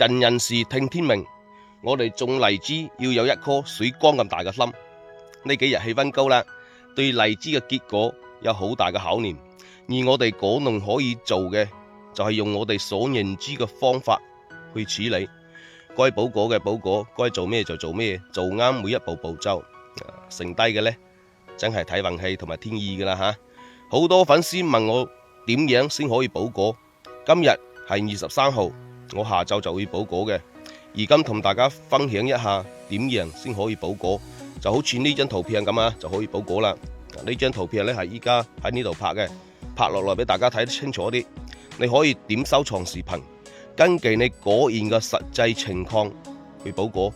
盡人事聽天命，我哋種荔枝要有一顆水缸咁大嘅心。呢幾日氣溫高啦，對荔枝嘅結果有好大嘅考驗，而我哋果農可以做嘅就係用我哋所認知嘅方法去處理，該補果嘅補果，該做咩就做咩，做啱每一步步驟。剩低嘅呢，真係睇運氣同埋天意噶啦吓。好多粉絲問我點樣先可以補果，今日係23號，我下晝就會補果嘅。而今同大家分享一下點樣先可以補果，就好似呢張圖片咁啊，就可以補果啦。呢張圖片呢係依家喺呢度拍嘅，拍落來俾大家睇得清楚啲。你可以點收藏視頻，根據你果園嘅實際情況去補果。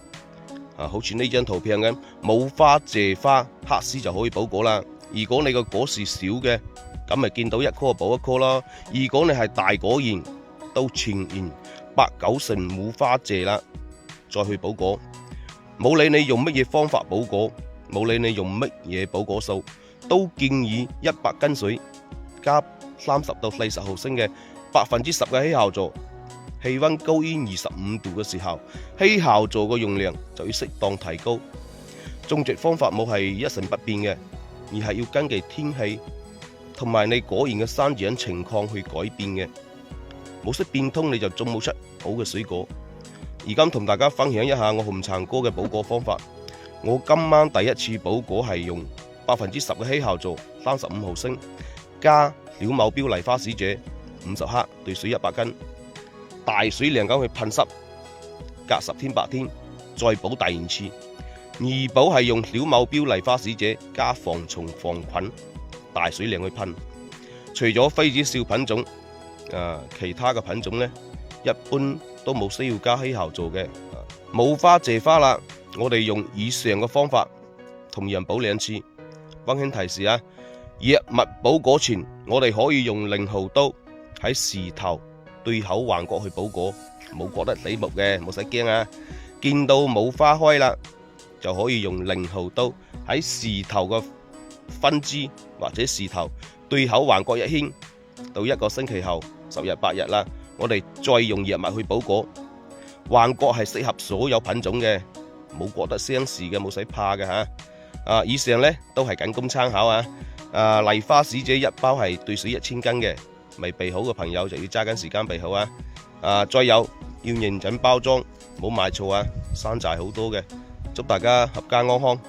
好似呢張圖片咁，冇花謝花黑絲就可以補果啦。如果你個果樹少嘅，咁咪見到一棵補一棵咯。如果你係大果園，都全然8、9成冇花謝啦，再去補果。冇理你用乜嘢方法補果，冇理你用乜嘢補果數，都建議100斤水加30到40毫升嘅10%嘅稀酵素。氣溫高於25度嘅時候，稀酵素嘅用量就要適當提高。種植方法冇係一成不變嘅，而係要根據天氣同埋你果園嘅生長情況去改變嘅。冇識變通你就種冇出好嘅水果。而今同大家分享一下我紅橙哥嘅補果方法。我今晚第一次補果係用10%嘅稀酵素35毫升，加小某標麗花使者50克兌水100斤。大水量咁去噴濕，隔10天8天再補第二次。二補係用小某標麗花使者加防蟲防菌，大水量去噴。除咗妃子笑品種，其他嘅品種呢，一般都冇需要加稀酵素嘅。冇花謝花啦，我哋用以上嘅方法，同樣補2次。溫馨提示啊，藥物補果前，我哋可以用0號刀喺樹頭對口橫角去補果，冇覺得死木嘅，冇使驚啊！見到冇花開啦，就可以用0號刀喺樹頭嘅分支或者樹頭對口橫角一牽，到1個星期後10日8日啦，我哋再用藥物去補果。橫角係適合所有品種嘅，冇覺得相似嘅，冇使怕嘅吓。以上呢都係僅供參考啊！麗花使者一包係兌水1000斤嘅。未備好嘅朋友就要揸緊時間備好啊！再有要認準包裝，唔好買錯啊！山寨好多嘅，祝大家合家安康。